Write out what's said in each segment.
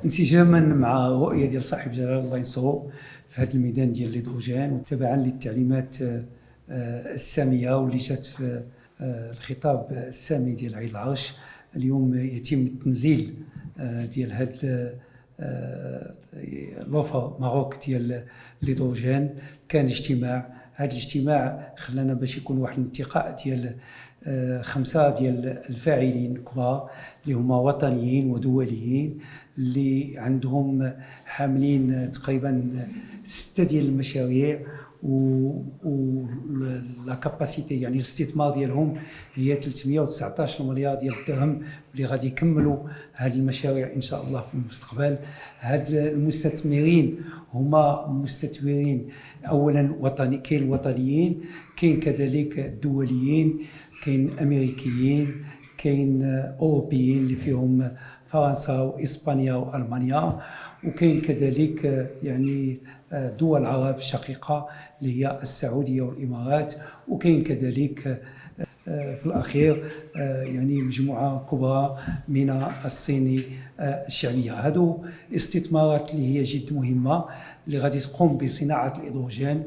انسجاما مع الرؤيه ديال صاحب جلاله الله ينصرو في هذا الميدان ديال الهيدروجين، وتبعا للتعليمات الساميه واللي جات في الخطاب السامي ديال عيد العرش. اليوم يتم التنزيل ديال هذا لوفا ماروك ديال الهيدروجين. كان اجتماع، هذا الاجتماع خلانا باش يكون واحد الانتقاء ديال 5 ديال الفاعلين كبار اللي هما وطنيين ودوليين، اللي عندهم حاملين تقريبا 6 ديال المشاريع، و لا كاباسيتي يعني الاستثمار ديالهم هي 319 مليار ديال الدرهم اللي غادي يكملوا هذه المشاريع ان شاء الله في المستقبل. هاد المستثمرين هما مستثمرين اولا وطني، كاين الوطنيين، كاين كذلك الدوليين، كاين امريكيين، كاين اوروبيين اللي فيهم فرنسا واسبانيا والمانيا، وكاين كذلك يعني دول العرب الشقيقه اللي هي السعوديه والامارات، وكاين كذلك في الاخير يعني مجموعه كبرى من الصين الشعبيه. هادو استثمارات اللي هي جد مهمه اللي غادي تقوم بصناعه الهيدروجين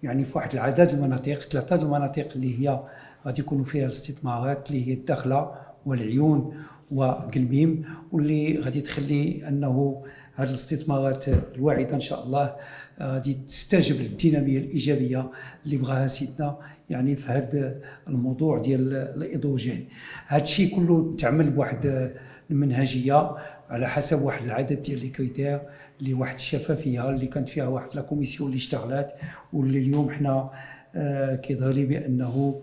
يعني في واحد العدد المناطق، 3 المناطق اللي هي غادي يكونوا فيها الاستثمارات اللي هي الداخله والعيون وقلميم، واللي غادي تخلي انه هذه الاستثمارات الواعده ان شاء الله غادي تستجب للديناميه الايجابيه اللي بغاها سيدنا يعني في هذا الموضوع ديال الهيدروجين. هذا الشيء كله تعمل بواحد المنهجيه على حسب واحد العدد ديال لي كريتير اللي واحد الشفافيه اللي كانت فيها واحد لا كوميسيون اللي اشتغلات، واللي اليوم حنا كيظهر لي بانه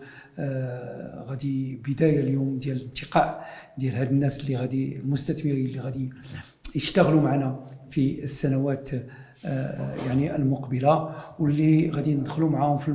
غادي بدايه اليوم ديال الانتقاء ديال هاد الناس اللي غادي المستثمرين اللي غادي يشتغلوا معنا في السنوات يعني المقبله، واللي غادي ندخلوا معاهم في